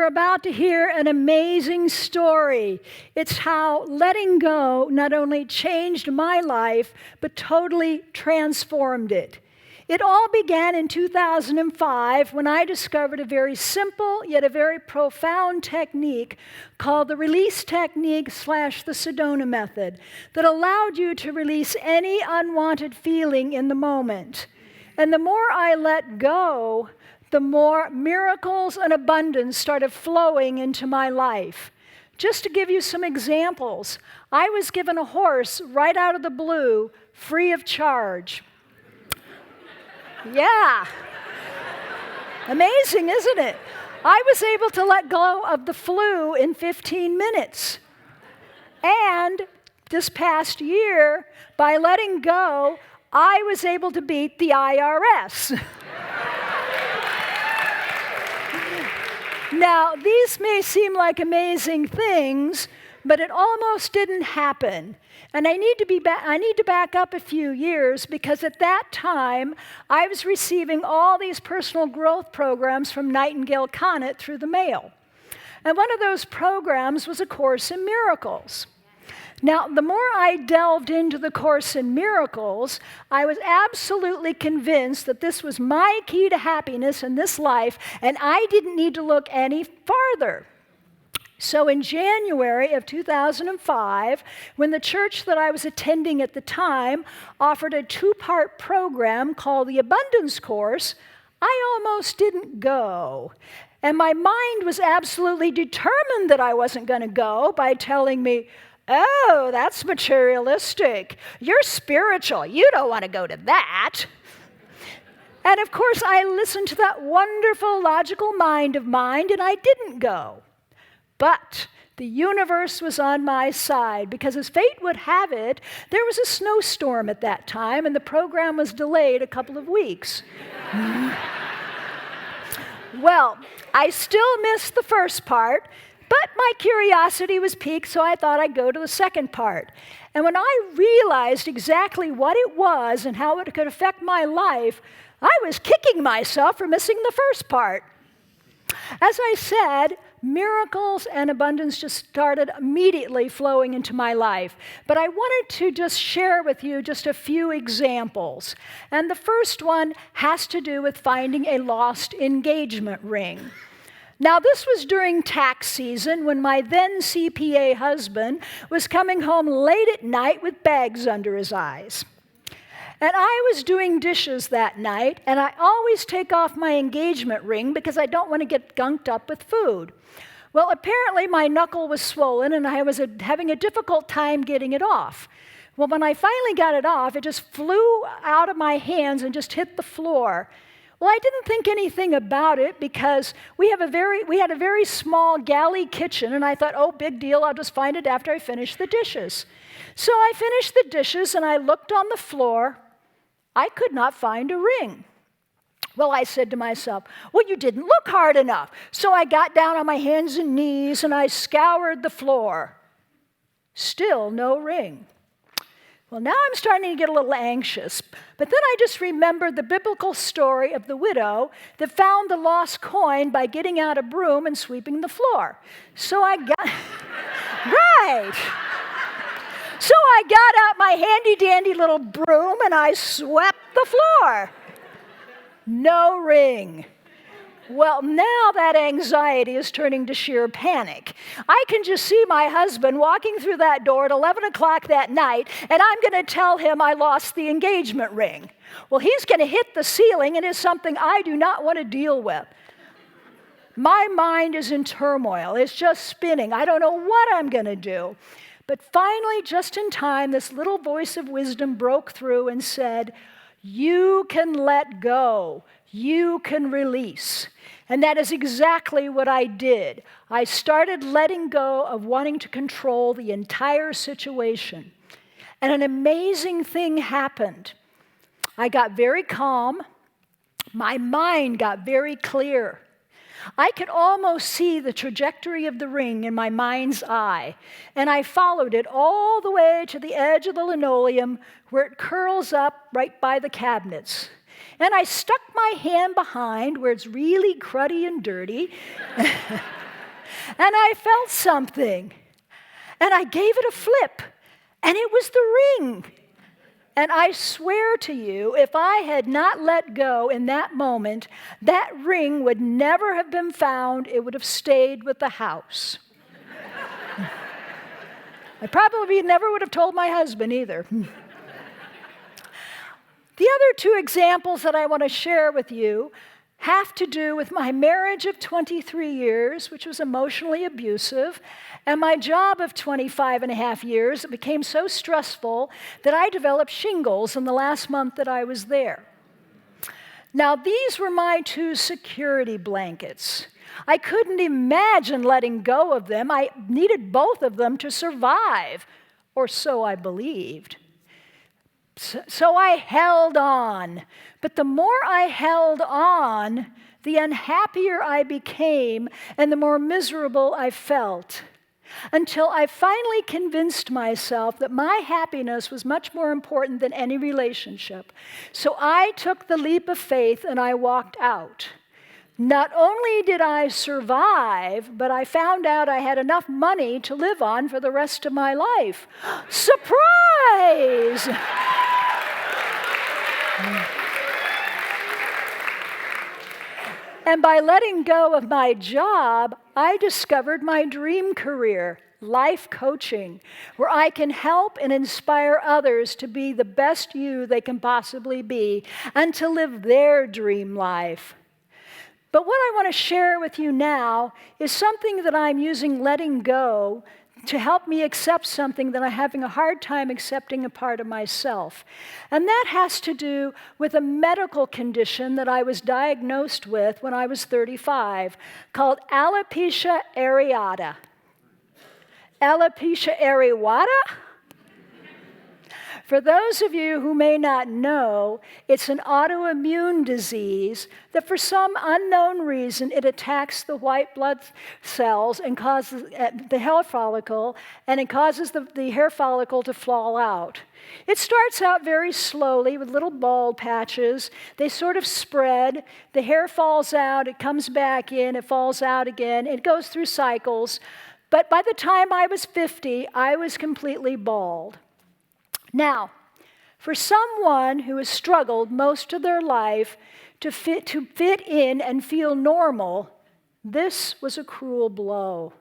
you're about to hear an amazing story. It's how letting go not only changed my life, but totally transformed it. It all began in 2005 when I discovered a very simple yet a very profound technique called the release technique / the Sedona Method that allowed you to release any unwanted feeling in the moment. And the more I let go, the more miracles and abundance started flowing into my life. Just to give you some examples, I was given a horse right out of the blue, free of charge. Yeah. Amazing, isn't it? I was able to let go of the flu in 15 minutes. And this past year, by letting go, I was able to beat the IRS. Now, these may seem like amazing things, but it almost didn't happen. And I need to back up a few years because at that time, I was receiving all these personal growth programs from Nightingale Conant through the mail. And one of those programs was A Course in Miracles. Now, the more I delved into the Course in Miracles, I was absolutely convinced that this was my key to happiness in this life, and I didn't need to look any farther. So in January of 2005, when the church that I was attending at the time offered a 2-part program called the Abundance Course, I almost didn't go. And my mind was absolutely determined that I wasn't going to go by telling me, "Oh, that's materialistic. You're spiritual. You don't want to go to that." And of course, I listened to that wonderful, logical mind of mine, and I didn't go. But the universe was on my side because as fate would have it, there was a snowstorm at that time and the program was delayed a couple of weeks. Well, I still missed the first part, but my curiosity was piqued, so I thought I'd go to the second part. And when I realized exactly what it was and how it could affect my life, I was kicking myself for missing the first part. As I said, miracles and abundance just started immediately flowing into my life. But I wanted to just share with you just a few examples. And the first one has to do with finding a lost engagement ring. Now, this was during tax season when my then CPA husband was coming home late at night with bags under his eyes. And I was doing dishes that night, and I always take off my engagement ring because I don't want to get gunked up with food. Well, apparently my knuckle was swollen, and I was having a difficult time getting it off. Well, when I finally got it off, it just flew out of my hands and just hit the floor. Well, I didn't think anything about it because we had a very small galley kitchen, and I thought, oh, big deal, I'll just find it after I finish the dishes. So I finished the dishes, and I looked on the floor. I could not find a ring. Well, I said to myself, well, you didn't look hard enough. So I got down on my hands and knees, and I scoured the floor. Still no ring. Well, now I'm starting to get a little anxious. But then I just remembered the biblical story of the widow that found the lost coin by getting out a broom and sweeping the floor. So I got... Right. So I got out my handy-dandy little broom and I swept the floor. No ring. Well, now that anxiety is turning to sheer panic. I can just see my husband walking through that door at 11 o'clock that night, and I'm going to tell him I lost the engagement ring. Well, he's going to hit the ceiling, and it's something I do not want to deal with. My mind is in turmoil. It's just spinning. I don't know what I'm going to do. But finally, just in time, this little voice of wisdom broke through and said, you can let go. You can release. And that is exactly what I did. I started letting go of wanting to control the entire situation. And an amazing thing happened. I got very calm. My mind got very clear. I could almost see the trajectory of the ring in my mind's eye, and I followed it all the way to the edge of the linoleum where it curls up right by the cabinets. And I stuck my hand behind where it's really cruddy and dirty, And I felt something. And I gave it a flip. And it was the ring. And I swear to you, if I had not let go in that moment, that ring would never have been found. It would have stayed with the house. I probably never would have told my husband either. The other two examples that I want to share with you have to do with my marriage of 23 years, which was emotionally abusive, and my job of 25 and a half years. It became so stressful that I developed shingles in the last month that I was there. Now, these were my two security blankets. I couldn't imagine letting go of them. I needed both of them to survive, or so I believed. So I held on. But the more I held on, the unhappier I became and the more miserable I felt. Until I finally convinced myself that my happiness was much more important than any relationship. So I took the leap of faith and I walked out. Not only did I survive, but I found out I had enough money to live on for the rest of my life. Surprise! And by letting go of my job, I discovered my dream career, life coaching, where I can help and inspire others to be the best you they can possibly be and to live their dream life. But what I want to share with you now is something that I'm using letting go to help me accept something that I'm having a hard time accepting a part of myself. And that has to do with a medical condition that I was diagnosed with when I was 35 called alopecia areata. Alopecia areata? For those of you who may not know, it's an autoimmune disease that for some unknown reason it attacks the white blood cells and causes the hair follicle, and it causes the hair follicle to fall out. It starts out very slowly with little bald patches. They sort of spread. The hair falls out, it comes back in, it falls out again. It goes through cycles. But by the time I was 50, I was completely bald. Now, for someone who has struggled most of their life to fit in and feel normal, this was a cruel blow.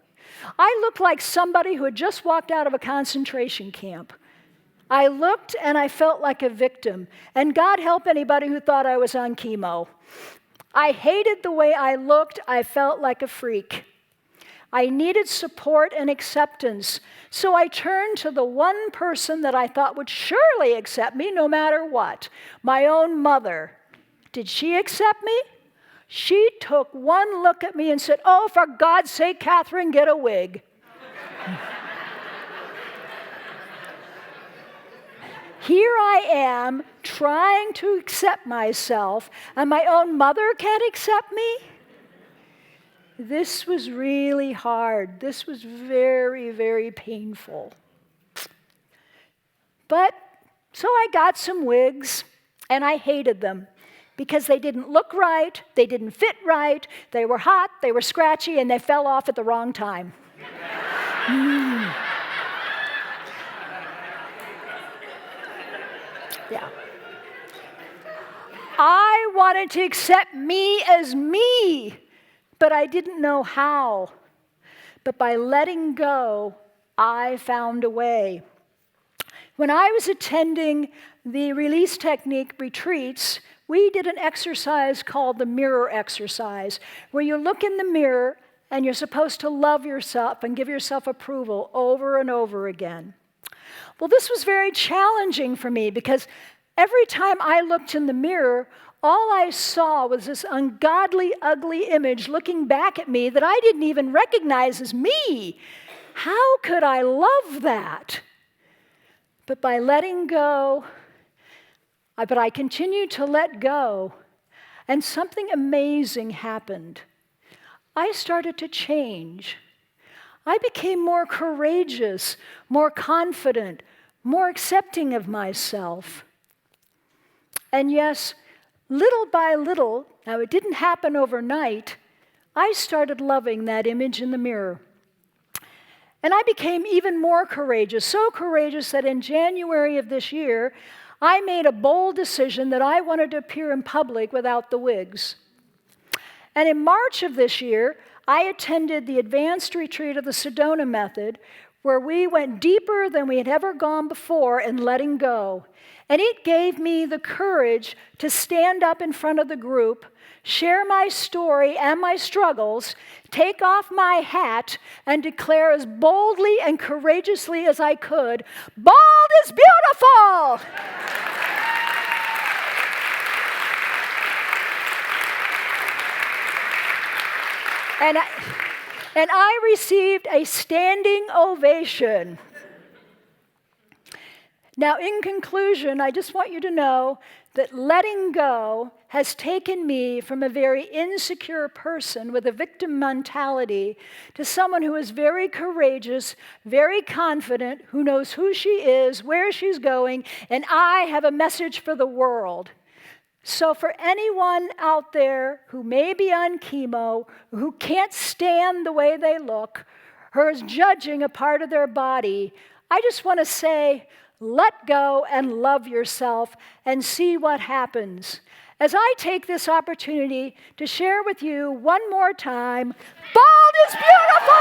I looked like somebody who had just walked out of a concentration camp. I looked and I felt like a victim. And God help anybody who thought I was on chemo. I hated the way I looked. I felt like a freak. I needed support and acceptance, so I turned to the one person that I thought would surely accept me no matter what, my own mother. Did she accept me? She took one look at me and said, "Oh, for God's sake, Catherine, get a wig." Here I am trying to accept myself, and my own mother can't accept me? This was really hard. This was very, very painful. So I got some wigs, and I hated them because they didn't look right, they didn't fit right, they were hot, they were scratchy, and they fell off at the wrong time. Yeah. I wanted to accept me as me. But I didn't know how. But by letting go, I found a way. When I was attending the release technique retreats, we did an exercise called the mirror exercise, where you look in the mirror and you're supposed to love yourself and give yourself approval over and over again. Well, this was very challenging for me because every time I looked in the mirror, all I saw was this ungodly, ugly image looking back at me that I didn't even recognize as me. How could I love that? But by letting go, I continued to let go, and something amazing happened. I started to change. I became more courageous, more confident, more accepting of myself. And yes, little by little, now it didn't happen overnight, I started loving that image in the mirror. And I became even more courageous, so courageous that in January of this year, I made a bold decision that I wanted to appear in public without the wigs. And in March of this year, I attended the advanced retreat of the Sedona Method, where we went deeper than we had ever gone before in letting go. And it gave me the courage to stand up in front of the group, share my story and my struggles, take off my hat, and declare as boldly and courageously as I could, "Bald is beautiful!" And I received a standing ovation. Now, in conclusion, I just want you to know that letting go has taken me from a very insecure person with a victim mentality to someone who is very courageous, very confident, who knows who she is, where she's going, and I have a message for the world. So for anyone out there who may be on chemo, who can't stand the way they look, or is judging a part of their body, I just want to say, let go and love yourself and see what happens. As I take this opportunity to share with you one more time, bald is beautiful!